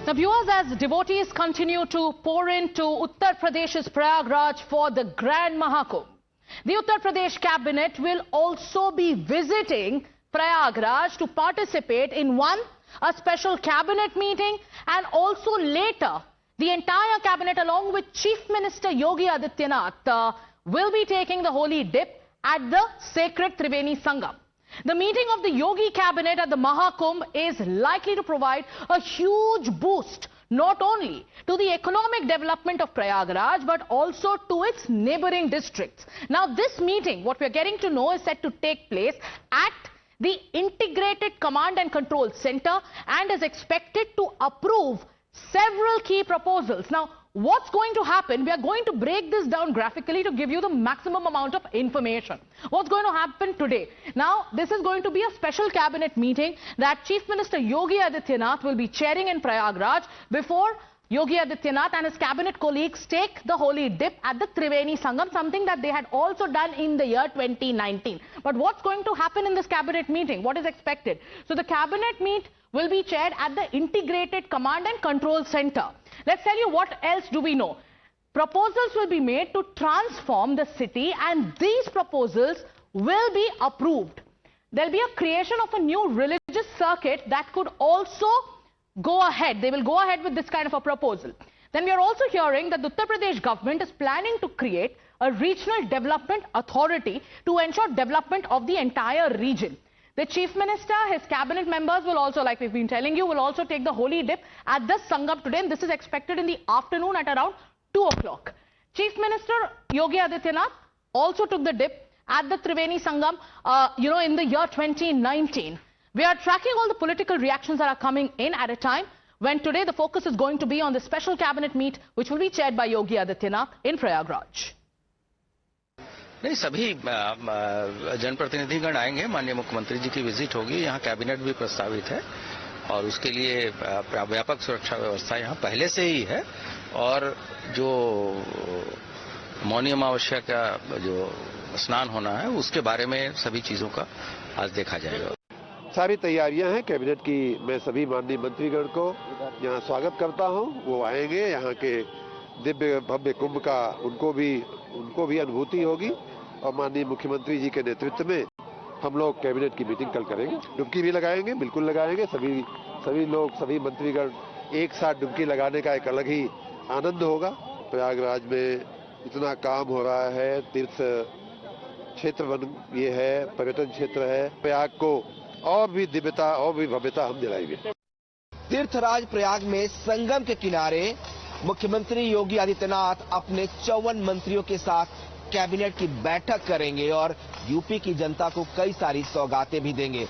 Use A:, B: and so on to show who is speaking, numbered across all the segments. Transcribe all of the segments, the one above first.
A: Now, viewers, as devotees continue to pour into Uttar Pradesh's Prayagraj for the Grand Mahakumbh, the Uttar Pradesh cabinet will also be visiting Prayagraj to participate in a special cabinet meeting, and also later the entire cabinet along with Chief Minister Yogi Adityanath will be taking the holy dip at the sacred Triveni Sangam. The meeting of the Yogi cabinet at the Mahakumbh is likely to provide a huge boost not only to the economic development of Prayagraj but also to its neighboring districts. Now, this meeting, what we are getting to know, is set to take place at the Integrated Command and Control Center and is expected to approve several key proposals. Now, what's going to happen? We are going to break this down graphically to give you the maximum amount of information. What's going to happen today? Now, this is going to be a special cabinet meeting that Chief Minister Yogi Adityanath will be chairing in Prayagraj before Yogi Adityanath and his cabinet colleagues take the holy dip at the Triveni Sangam, something that they had also done in the year 2019. But what's going to happen in this cabinet meeting? What is expected? So the cabinet meet will be chaired at the Integrated Command and Control Center. Let's tell you what else do we know. Proposals will be made to transform the city, and these proposals will be approved. There'll be a creation of a new religious circuit that could also go ahead. They will go ahead with this kind of a proposal. Then we are also hearing that the Uttar Pradesh government is planning to create a regional development authority to ensure development of the entire region. The Chief Minister, his cabinet members will also, like we've been telling you, will also take the holy dip at the Sangam today, and this is expected in the afternoon at around 2 o'clock. Chief Minister Yogi Adityanath also took the dip at the Triveni Sangam, in the year 2019. We are tracking all the political reactions that are coming in at a time when today the focus is going to be on the special cabinet meet, which will be chaired by Yogi Adityanath in Prayagraj.
B: नहीं, सभी जनप्रतिनिधिगण आएंगे। माननीय मुख्यमंत्री जी की visit होगी, यहाँ cabinet भी प्रस्तावित है और उसके लिए व्यापक सुरक्षा व्यवस्था यहाँ पहले से ही है। और जो मौनी अमावस्या का जो स्नान होना है उसके बारे में सभी चीजों का आज देखा जाएगा।
C: सारी तैयारियां हैं कैबिनेट की। मैं सभी माननीय मंत्रीगण को यहाँ स्वागत करता हूँ। वो आएंगे, यहाँ के दिव्य भव्य कुंभ का उनको भी अनुभूति होगी और माननीय मुख्यमंत्री जी के नेतृत्व में हम लोग कैबिनेट की मीटिंग कल करेंगे। डुबकी भी लगाएंगे, बिल्कुल लगाएंगे। सभी लोग, सभी मंत्रीगण एक साथ डुबकी लगाने का एक अलग ही आनंद होगा। प्रयागराज में इतना काम हो रहा है, तीर्थ क्षेत्र ये है, पर्यटन क्षेत्र है। प्रयाग को और भी दिव्यता और भी भव्यता हम दिलाएंगे।
D: तीर्थराज प्रयाग में संगम के किनारे मुख्यमंत्री योगी आदित्यनाथ अपने 54 मंत्रियों के साथ कैबिनेट की बैठक करेंगे और यूपी की जनता को कई सारी सौगातें भी देंगे।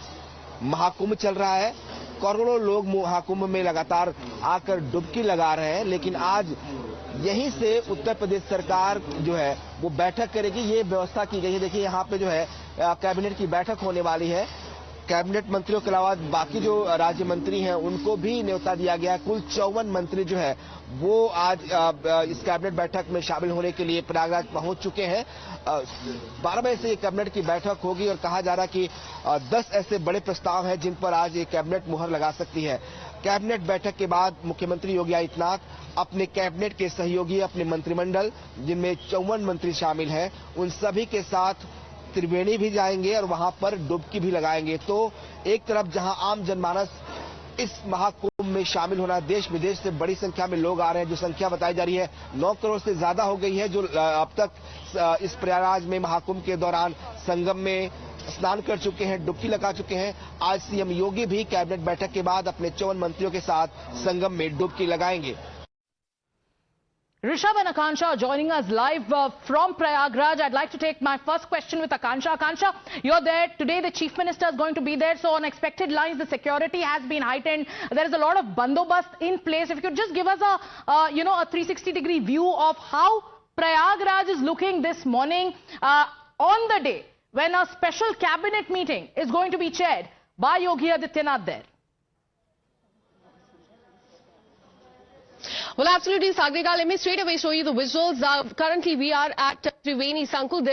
D: महाकुंभ चल रहा है, करोड़ों लोग महाकुंभ में लगातार आकर डुबकी लगा रहे हैं, लेकिन आज यहीं से उत्तर प्रदेश सरकार जो है वो बैठक करेगी। ये व्यवस्था की गई है। देखिए, यहाँ पे जो है कैबिनेट की बैठक होने वाली है। कैबिनेट मंत्रियों के अलावा बाकी जो राज्य मंत्री हैं उनको भी न्योता दिया गया है। कुल 54 मंत्री जो है वो आज इस कैबिनेट बैठक में शामिल होने के लिए प्रयागराज पहुंच चुके हैं। 12 बजे से ये कैबिनेट की बैठक होगी और कहा जा रहा है कि 10 ऐसे बड़े प्रस्ताव हैं जिन पर आज ये कैबिनेट मुहर लगा सकती है। कैबिनेट बैठक के बाद मुख्यमंत्री योगी आदित्यनाथ अपने कैबिनेट के सहयोगी, अपने मंत्रिमंडल जिनमें 54 मंत्री शामिल हैं, उन सभी के साथ त्रिवेणी भी जाएंगे और वहां पर डुबकी भी लगाएंगे। तो एक तरफ जहां आम जनमानस इस महाकुंभ में शामिल होना, देश विदेश से बड़ी संख्या में लोग आ रहे हैं। जो संख्या बताई जा रही है 9 करोड़ से ज्यादा हो गई है, जो अब तक इस प्रयागराज में महाकुंभ के दौरान संगम में स्नान कर चुके हैं, डुबकी लगा चुके हैं। आज सीएम योगी भी कैबिनेट बैठक के बाद अपने 54 मंत्रियों के साथ संगम में डुबकी लगाएंगे।
A: Rishabh and Akansha are joining us live from Prayagraj. I'd like to take my first question with Akansha. Akansha, you're there. Today the Chief Minister is going to be there. So on expected lines, the security has been heightened. There is a lot of bandobast in place. If you could just give us a 360-degree view of how Prayagraj is looking this morning on the day when a special cabinet meeting is going to be chaired by Yogi Adityanath there.
E: Well, absolutely, Sagrika. Let me straight away show you the visuals. Currently, we are at Triveni Sanku.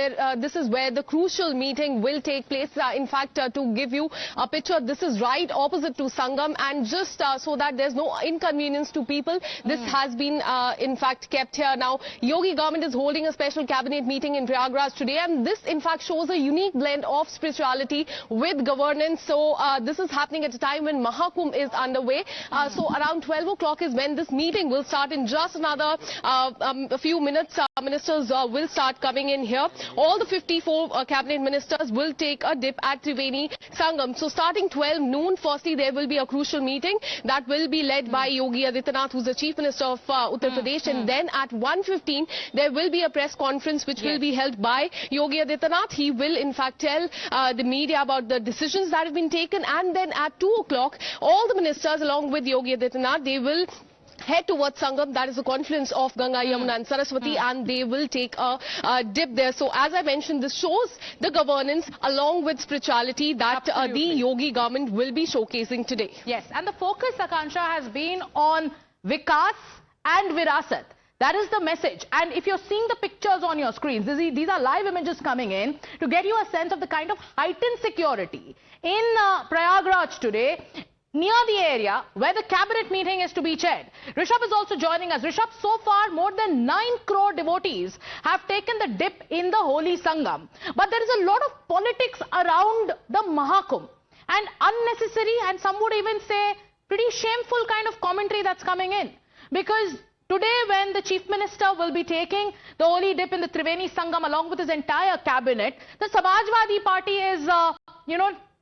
E: This is where the crucial meeting will take place. In fact, to give you a picture, this is right opposite to Sangam, and just so that there's no inconvenience to people, this has been in fact kept here. Now, Yogi government is holding a special cabinet meeting in Prayagraj today, and this in fact shows a unique blend of spirituality with governance. So this is happening at a time when Mahakumbh is underway. So around 12 o'clock is when this meeting will start. In just another a few minutes, ministers will start coming in here. All the 54 cabinet ministers will take a dip at Triveni Sangam. So starting 12 noon, firstly there will be a crucial meeting that will be led by Yogi Adityanath, who's the Chief Minister of Uttar Pradesh, and then at 1:15 there will be a press conference which will be held by Yogi Adityanath. He will in fact tell the media about the decisions that have been taken, and then at 2 o'clock all the ministers along with Yogi Adityanath, they will head towards Sangam, that is the confluence of Ganga, Yamuna and Saraswati, and they will take a dip there. So as I mentioned, this shows the governance along with spirituality that the Yogi government will be showcasing today.
A: Yes, and the focus, Akansha, has been on Vikas and Virasat. That is the message. And if you're seeing the pictures on your screens, these are live images coming in to get you a sense of the kind of heightened security in Prayagraj today, near the area where the cabinet meeting is to be chaired. Rishabh is also joining us. Rishabh, so far more than 9 crore devotees have taken the dip in the holy Sangam. But there is a lot of politics around the Mahakumbh, and unnecessary, and some would even say pretty shameful kind of commentary that's coming in. Because today when the Chief Minister will be taking the holy dip in the Triveni Sangam along with his entire cabinet, the Samajwadi Party is,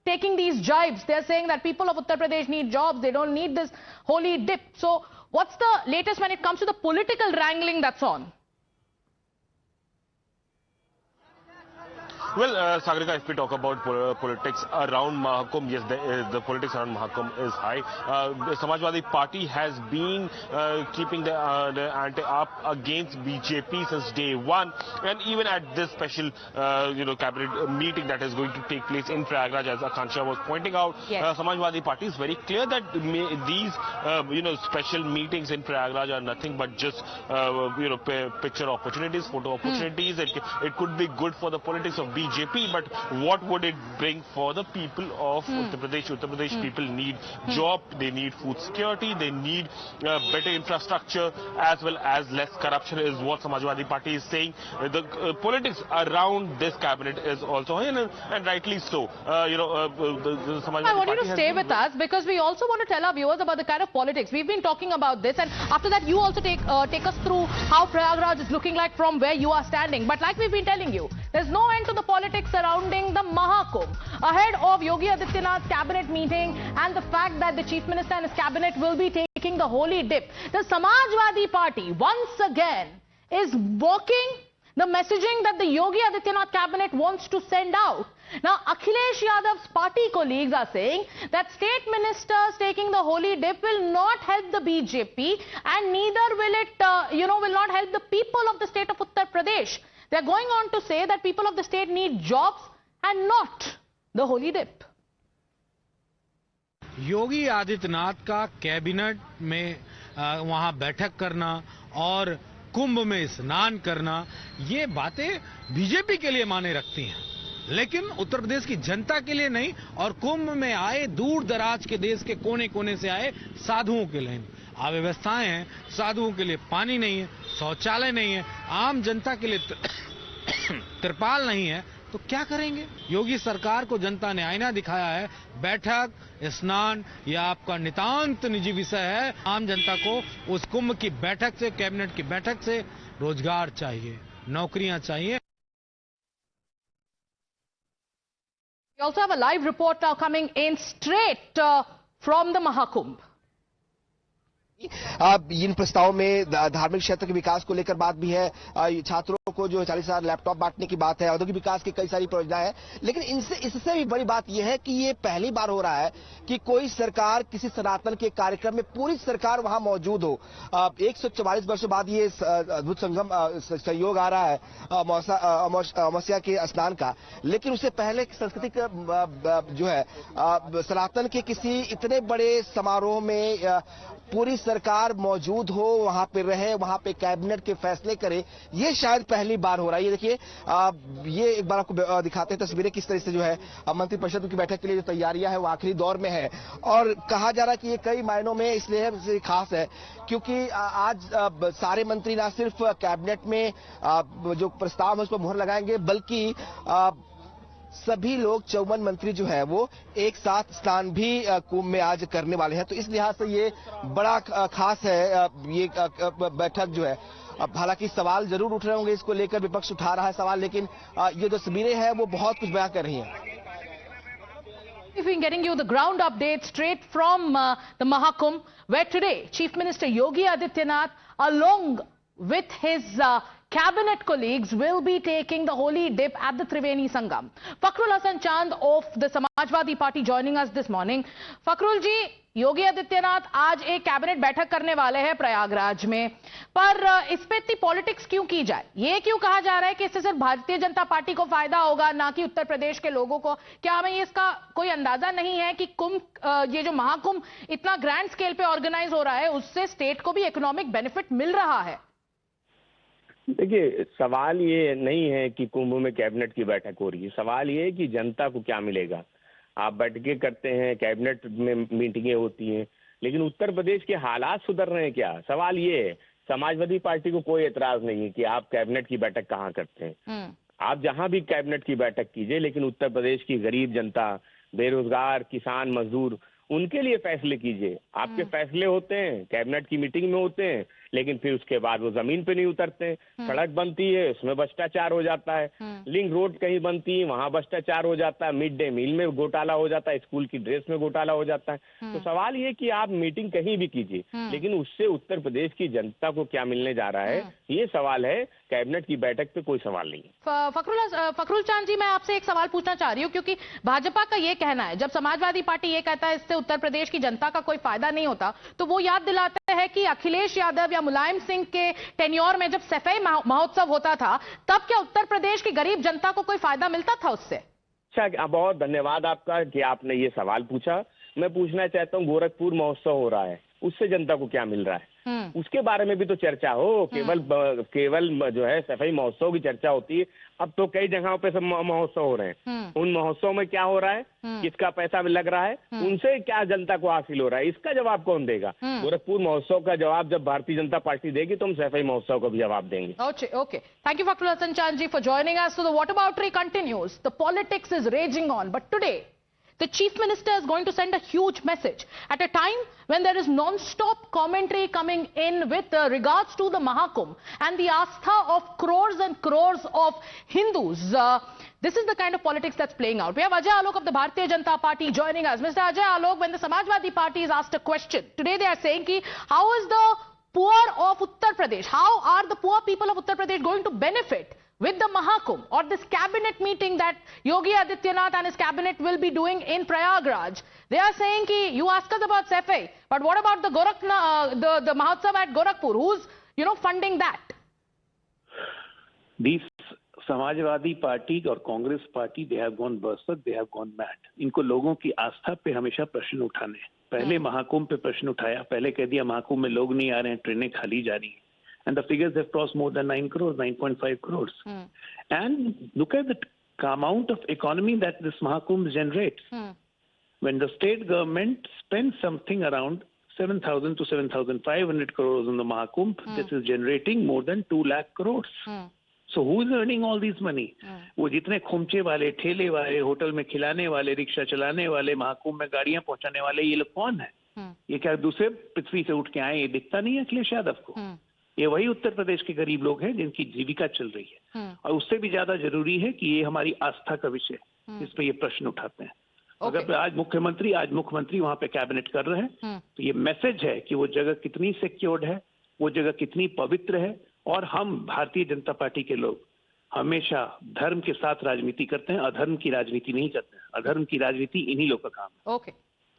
A: taking these jibes. They're saying that people of Uttar Pradesh need jobs, they don't need this holy dip. So what's the latest when it comes to the political wrangling that's on?
F: Well, Sagarika, if we talk about politics around Mahakumbh, yes, the politics around Mahakumbh is high. The Samajwadi Party has been keeping the ante up against BJP since day one, and even at this special, cabinet meeting that is going to take place in Prayagraj, as Akansha was pointing out,
A: yes.
F: Samajwadi Party is very clear that these, special meetings in Prayagraj are nothing but just, picture opportunities, photo opportunities. It could be good for the politics of BJP, but what would it bring for the people of Uttar Pradesh? Uttar Pradesh people need job, they need food security, they need better infrastructure as well as less corruption, is what Samajwadi Party is saying. The politics around this cabinet is also high, and rightly so. The Samajwadi
A: I want you
F: Party
A: to stay with us, because we also want to tell our viewers about the kind of politics. We've been talking about this, and after that you also take us through how Prayagraj is looking like from where you are standing. But like we've been telling you, there's no end to the politics surrounding the Mahakumbh. Ahead of Yogi Adityanath's cabinet meeting and the fact that the Chief Minister and his cabinet will be taking the holy dip, the Samajwadi Party once again is walking the messaging that the Yogi Adityanath cabinet wants to send out. Now, Akhilesh Yadav's party colleagues are saying that state ministers taking the holy dip will not help the BJP, and neither will it, will not help the people of the state of Uttar Pradesh. They're going on to say that people of the state need jobs and not the holy dip.
G: Yogi Adityanath का cabinet में वहां बैठक करना और कुंभ में स्नान करना, ये बातें बीजेपी के लिए माने रखती हैं, लेकिन उत्तर प्रदेश की जनता के लिए नहीं, और कुंभ में आए दूर दराज के देश के कोने कोने से आए साधुओं के लिए। अव्यवस्थाएं हैं, साधुओं के लिए पानी नहीं है, शौचालय नहीं है, आम जनता के लिए तिरपाल नहीं है, तो क्या करेंगे? योगी सरकार को जनता ने आईना दिखाया है। बैठक, स्नान, यह आपका नितांत निजी विषय है। आम जनता को उस कुंभ की बैठक से, कैबिनेट की बैठक से रोजगार चाहिए, नौकरियां चाहिए।
A: We also have a live report now coming in straight from the Mahakumbh.
D: इन प्रस्तावों में धार्मिक क्षेत्र के विकास को लेकर बात भी है, छात्रों को जो 40,000 लैपटॉप बांटने की बात है, औद्योगिक विकास की कई सारी परियोजनाएं हैं। लेकिन इससे भी बड़ी बात यह है कि ये पहली बार हो रहा है कि कोई सरकार किसी सनातन के कार्यक्रम में पूरी सरकार वहां मौजूद हो। 144 वर्षों बाद ये अद्भुत संगम संयोग आ रहा है अमावस्या के स्नान का, लेकिन उससे पहले सांस्कृतिक जो है सनातन के किसी इतने बड़े समारोह में पूरी सरकार मौजूद हो, वहां पे रहे, वहां पे कैबिनेट के फैसले करे, ये शायद पहली बार हो रहा है। ये देखिए, ये एक बार आपको दिखाते हैं तस्वीरें किस तरह से जो है मंत्रिपरिषद की बैठक के लिए जो तैयारियां है वो आखिरी दौर में है। और कहा जा रहा है कि ये कई मायनों में इसलिए खास है क्योंकि आज सारे मंत्री ना सिर्फ कैबिनेट में जो प्रस्ताव है उस पर मुहर लगाएंगे, बल्कि सभी लोग 54 मंत्री जो है वो एक साथ स्नान भी कुंभ में आज करने वाले हैं। तो इस लिहाज से ये बड़ा खास है ये बैठक जो है। अब हालांकि सवाल जरूर उठ रहे होंगे, इसको लेकर विपक्ष उठा रहा है सवाल, लेकिन ये जो तस्वीरें हैं वो बहुत कुछ बयां कर रही हैं।
A: We've been getting you the ground update straight from the Mahakumbh, where today Chief Minister Yogi Adityanath, along with his cabinet colleagues, will be taking the holy dip at the Triveni Sangam. Fakhrul Hasan Chand of the Samajwadi Party joining us this morning. Fakhrul ji, Yogi Adityanath आज एक cabinet बैठक करने वाले हैं प्रयागराज में, पर इस पे इतनी पॉलिटिक्स क्यों की जाए? ये क्यों कहा जा रहा है कि इससे सिर्फ भारतीय जनता पार्टी को फायदा होगा, ना कि उत्तर प्रदेश के लोगों को? क्या हमें इसका कोई अंदाजा नहीं है कि ये जो महाकुंभ इतना ग्रैंड स्केल पे ऑर्गेनाइज हो रहा है, उससे स्टेट को भी इकोनॉमिक बेनिफिट मिल रहा है?
H: देखिए, सवाल ये नहीं है कि कुंभ में कैबिनेट की बैठक हो रही है, सवाल ये है कि जनता को क्या मिलेगा। आप बैठकें करते हैं, कैबिनेट में मीटिंगें होती हैं, लेकिन उत्तर प्रदेश के हालात सुधर रहे हैं क्या? सवाल ये है। समाजवादी पार्टी को कोई एतराज नहीं है कि आप कैबिनेट की बैठक कहाँ करते हैं, आप जहां भी कैबिनेट की बैठक कीजिए, लेकिन उत्तर प्रदेश की गरीब जनता, बेरोजगार, किसान, मजदूर, उनके लिए फैसले कीजिए। आपके फैसले होते हैं, कैबिनेट की मीटिंग में होते हैं, लेकिन फिर उसके बाद वो जमीन पे नहीं उतरते। सड़क बनती है, उसमें भ्रष्टाचार हो जाता है। लिंक रोड कहीं बनती है, वहां भ्रष्टाचार हो जाता है। मिड डे मील में घोटाला हो जाता है, स्कूल की ड्रेस में घोटाला हो जाता है। तो सवाल ये कि आप मीटिंग कहीं भी कीजिए, लेकिन उससे उत्तर प्रदेश की जनता को क्या मिलने जा रहा है, ये सवाल है। कैबिनेट की बैठक पे कोई सवाल नहीं है।
A: फखरुल चांद जी, मैं आपसे एक सवाल पूछना चाह रही हूँ, क्योंकि भाजपा का ये कहना है, जब समाजवादी पार्टी ये कहता है इससे उत्तर प्रदेश की जनता का कोई फायदा नहीं होता, तो वो याद दिलाते हैं कि अखिलेश यादव या मुलायम सिंह के टेन्योर में जब सफाई महोत्सव होता था, तब क्या उत्तर प्रदेश की गरीब जनता को कोई फायदा मिलता था उससे?
H: अच्छा, बहुत धन्यवाद आपका कि आपने ये सवाल पूछा। मैं पूछना चाहता हूँ, गोरखपुर महोत्सव हो रहा है, उससे जनता को क्या मिल रहा है? उसके बारे में भी तो चर्चा हो। केवल जो है सफाई महोत्सव की चर्चा होती है। अब तो कई जगहों पे सब महोत्सव हो रहे हैं। उन महोत्सव में क्या हो रहा है, किसका पैसा लग रहा है, उनसे क्या जनता को हासिल हो रहा है, इसका जवाब कौन देगा? गोरखपुर महोत्सव का जवाब जब भारतीय जनता पार्टी देगी तो हम सफाई महोत्सव का भी जवाब देंगे।
A: Okay. Thank you, Fakhrul Hasan Chand ji, for joining us. So the whataboutery continues. The politics is raging on, but today the Chief Minister is going to send a huge message at a time when there is non-stop commentary coming in with regards to the Mahakumbh and the astha of crores and crores of Hindus. This is the kind of politics that's playing out. We have Ajay Alok of the Bharatiya Janata Party joining us. Mr. Ajay Alok, when the Samajwadi Party is asked a question, today they are saying ki, how is the poor of Uttar Pradesh, how are the poor people of Uttar Pradesh going to benefit with the Mahakumbh or this cabinet meeting that Yogi Adityanath and his cabinet will be doing in Prayagraj? They are saying ki, you ask us about Safai, but what about the the Mahotsav at Gorakhpur? Who's, funding that?
I: These Samajwadi party और Congress party, they have gone berserk, they have gone mad. इनको लोगों की आस्था पे हमेशा प्रश्न उठाने। पहले महाकुंभ पे प्रश्न उठाया, पहले कह दिया महाकुंभ में लोग नहीं आ रहे हैं, ट्रेनें खाली जा रही हैं। And the figures have crossed more than 9 crores, 9.5 crores. And look at the amount of economy that this Mahakumbh generates. When the state government spends something around 7,000 to 7,500 crores on the Mahakumbh, this is generating more than 2 lakh crores. So who is earning all this money? वो जितने खुमचे वाले, ठेले वाले, hotel में खिलाने वाले, rickshaw चलाने वाले, महाकुंभ में गाड़ियां पहुंचाने वाले, ये लोग कौन है? ये क्या दूसरे पृथ्वी से उठ के आए? ये दिखता नहीं है अखिलेश यादव को? ये वही उत्तर प्रदेश के गरीब लोग हैं जिनकी जीविका चल रही है। और उससे भी ज्यादा जरूरी है कि ये हमारी आस्था का विषय है, इस पे ये प्रश्न उठाते हैं। अगर आज मुख्यमंत्री वहां पे कैबिनेट कर रहे हैं, तो ये मैसेज है कि वो जगह कितनी सिक्योर्ड है, वो जगह कितनी पवित्र है। और हम भारतीय जनता पार्टी के लोग हमेशा धर्म के साथ राजनीति करते हैं, अधर्म की राजनीति नहीं करते हैं। अधर्म की राजनीति इन्हीं लोग का काम है।
A: Okay.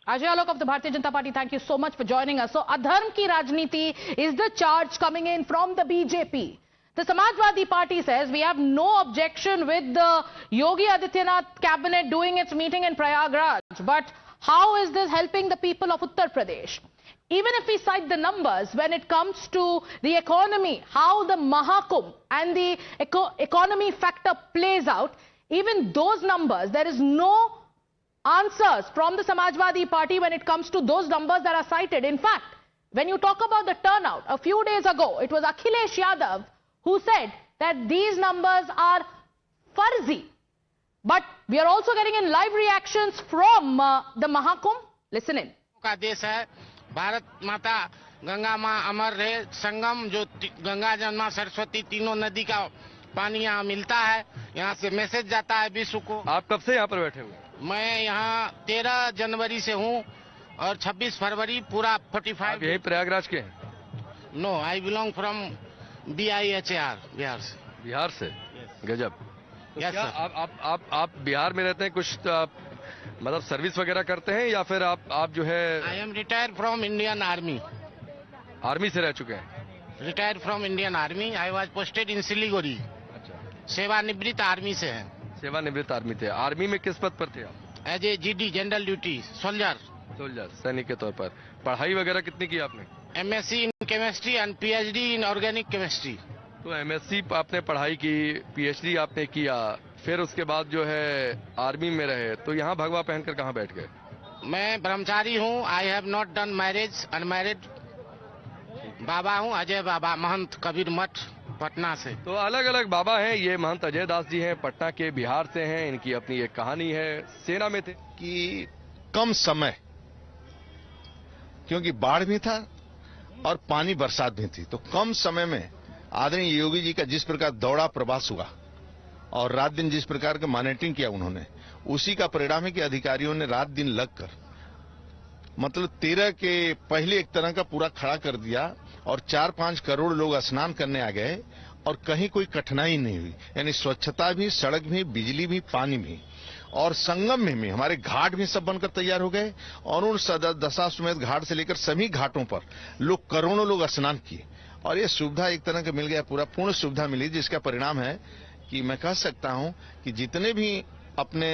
A: Ajay Alok of the Bharatiya Janata Party, thank you so much for joining us. So, adharm ki rajniti is the charge coming in from the BJP. The Samajwadi Party says we have no objection with the Yogi Adityanath cabinet doing its meeting in Prayagraj. But how is this helping the people of Uttar Pradesh? even if we cite the numbers, when it comes to the economy, how the Mahakumbh and the economy factor plays out, even those numbers, there is no answers from the Samajwadi Party when it comes to those numbers that are cited. In fact, when you talk about the turnout, a few days ago, it was Akhilesh Yadav who said that these numbers are farzi. But we are also getting in live reactions from the Mahakumbh. Listen in.
J: का देश है, भारत माता गंगा माँ अमर रहे, संगम जो गंगा जमुना सरस्वती तीनों नदी का पानी यहाँ मिलता है, यहाँ से मैसेज जाता है विश्व को।
K: आप कब से यहाँ पर बैठे हुए?
J: मैं यहाँ 13 जनवरी से हूँ और 26 फरवरी पूरा 45।
K: यही प्रयागराज के हैं?
J: No, I belong from BIHAR, Bihar से।
K: बिहार से? गजब। तो
J: yes,
K: क्या आप बिहार में रहते हैं, कुछ मतलब सर्विस वगैरह करते हैं या फिर आप जो है?
J: I am retired from Indian army.
K: Army से रह चुके हैं?
J: Retired from Indian army, I was posted in Siliguri.
K: अच्छा।
J: सेवानिवृत्त आर्मी से है।
K: सेवानिवृत्त आर्मी थे। आर्मी में किस पद पर थे आप?
J: As a GD general duty, soldier.
K: सैनिक के तौर पर। पढ़ाई वगैरह कितनी की आपने?
J: MSc in chemistry and PhD in organic chemistry.
K: तो MSc आपने पढ़ाई की, PhD आपने किया, फिर उसके बाद जो है आर्मी में रहे, तो यहाँ भगवा पहनकर कहाँ बैठ गए?
J: मैं ब्रह्मचारी हूँ, I have not done marriage, unmarried. बाबा हूँ अजय बाबा, महंत कबीर मठ, पटना से।
K: तो अलग अलग बाबा हैं, ये महंत अजय दास जी हैं, पटना के, बिहार से हैं। इनकी अपनी एक कहानी है, सेना में थे।
L: कि कम समय, क्योंकि बाढ़ भी था और पानी बरसात भी थी, तो कम समय में आदरणीय योगी जी का जिस प्रकार दौड़ा प्रवास हुआ और रात दिन जिस प्रकार का मॉनिटरिंग किया उन्होंने, उसी का परिणाम है कि अधिकारियों ने रात दिन लगकर मतलब 13 के पहले एक तरह का पूरा खड़ा कर दिया और 4-5 करोड़ लोग स्नान करने आ गए और कहीं कोई कठिनाई नहीं हुई। यानी स्वच्छता भी, सड़क भी, बिजली भी, पानी भी, और संगम में भी हमारे घाट भी सब बनकर तैयार हो गए और उन दशाश्वमेध घाट से लेकर सभी घाटों पर लोग, करोड़ों लोग स्नान किए और ये सुविधा एक तरह का मिल गया, पूरा पूर्ण सुविधा मिली, जिसका परिणाम है कि मैं कह सकता हूं कि जितने भी अपने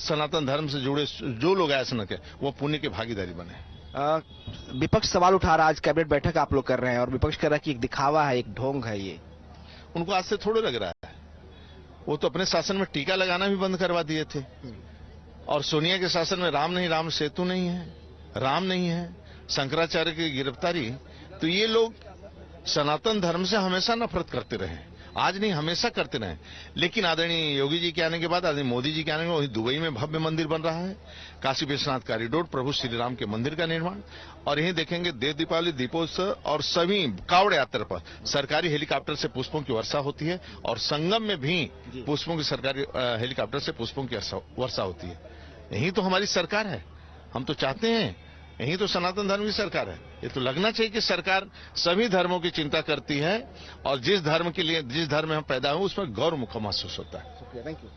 L: सनातन धर्म से जुड़े जो लोग आए स्नान के, वो पुण्य के भागीदारी बने।
D: विपक्ष सवाल उठा रहा, आज कैबिनेट बैठक आप लोग कर रहे हैं और विपक्ष कह रहा है कि एक दिखावा है, एक ढोंग है ये।
L: उनको आज से थोड़े लग रहा है, वो तो अपने शासन में टीका लगाना भी बंद करवा दिए थे और सोनिया के शासन में राम नहीं, राम सेतु नहीं है, राम नहीं है, शंकराचार्य की गिरफ्तारी। तो ये लोग सनातन धर्म से हमेशा नफरत करते रहे, आज नहीं हमेशा करते रहे। लेकिन आदरणीय योगी जी के आने के बाद, आदरणीय मोदी जी के आने के बाद वही दुबई में भव्य मंदिर बन रहा है, काशी विश्वनाथ कॉरिडोर, प्रभु श्री राम के मंदिर का निर्माण, और यही देखेंगे देव दीपावली, दीपोत्सव और सभी कावड़ यात्रा पर सरकारी हेलीकॉप्टर से पुष्पों की वर्षा होती है और संगम में भी पुष्पों की सरकारी हेलीकॉप्टर से पुष्पों की वर्षा होती है। यही तो हमारी सरकार है, हम तो चाहते हैं, यही तो सनातन धर्म की सरकार है। ये तो लगना चाहिए कि सरकार सभी धर्मों की चिंता करती है और जिस धर्म के लिए, जिस धर्म में हम पैदा हुए उसमें गौरव महसूस होता है।
D: Thank you.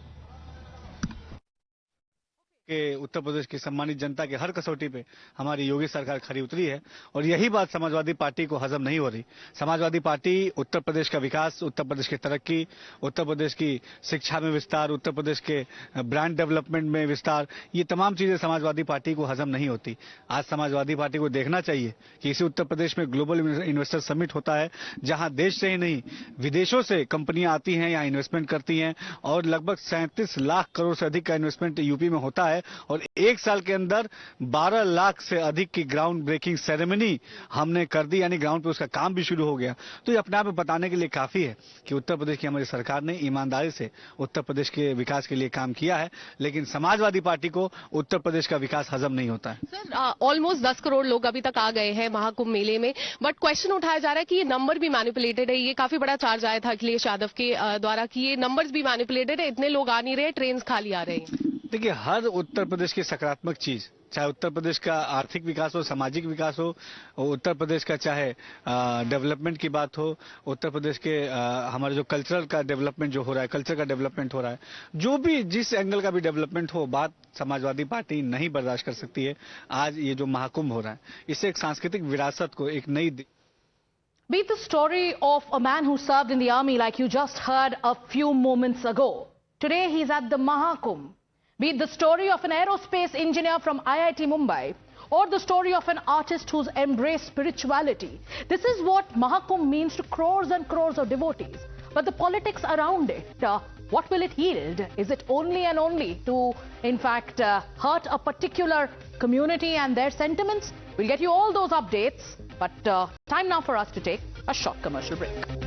M: कि उत्तर प्रदेश की सम्मानित जनता के हर कसौटी पे हमारी योगी सरकार खरी उतरी है और यही बात समाजवादी पार्टी को हजम नहीं हो रही। समाजवादी पार्टी उत्तर प्रदेश का विकास, उत्तर प्रदेश की तरक्की, उत्तर प्रदेश की शिक्षा में विस्तार, उत्तर प्रदेश के ब्रांड डेवलपमेंट में विस्तार, ये तमाम चीजें समाजवादी पार्टी को हजम नहीं होती। आज समाजवादी पार्टी को देखना चाहिए कि इसी उत्तर प्रदेश में ग्लोबल इन्वेस्टर समिट होता है, जहां देश से ही नहीं विदेशों से कंपनियां आती हैं, यहाँ इन्वेस्टमेंट करती हैं और लगभग 37 लाख करोड़ से अधिक का इन्वेस्टमेंट यूपी में होता है और एक साल के अंदर 12 लाख से अधिक की ग्राउंड ब्रेकिंग सेरेमनी हमने कर दी, यानी ग्राउंड पे उसका काम भी शुरू हो गया। तो ये अपने आप में बताने के लिए काफी है कि उत्तर प्रदेश की हमारी सरकार ने ईमानदारी से उत्तर प्रदेश के विकास के लिए काम किया है, लेकिन समाजवादी पार्टी को उत्तर प्रदेश का विकास हजम नहीं होता है।
E: सर, ऑलमोस्ट 10 करोड़ लोग अभी तक आ गए हैं महाकुंभ मेले में, बट क्वेश्चन उठाया जा रहा है कि ये नंबर भी मैनिपुलेटेड है। ये काफी बड़ा चार्ज आया था अखिलेश यादव के द्वारा कि ये नंबर्स भी मैनिपुलेटेड है, इतने लोग आ नहीं रहे, ट्रेन खाली आ रहे हैं।
M: देखिए, हर उत्तर प्रदेश की सकारात्मक चीज, चाहे उत्तर प्रदेश का आर्थिक विकास हो, सामाजिक विकास हो, उत्तर प्रदेश का चाहे डेवलपमेंट की बात हो, उत्तर प्रदेश के हमारे जो कल्चरल का डेवलपमेंट जो हो रहा है, कल्चर का डेवलपमेंट हो रहा है, जो भी जिस एंगल का भी डेवलपमेंट हो, बात समाजवादी पार्टी नहीं बर्दाश्त कर सकती है। आज ये जो महाकुंभ हो रहा है, इससे एक सांस्कृतिक विरासत को एक नई
A: Be it the story of a man who served in the army like you just heard a few moments ago. Today he's at the Mahakumbh. Be it the story of an aerospace engineer from IIT Mumbai or the story of an artist who's embraced spirituality. This is what Mahakumbh means to crores and crores of devotees. But the politics around it, what will it yield? Is it only and only to, in fact, hurt a particular community and their sentiments? We'll get you all those updates, but time now for us to take a short commercial break.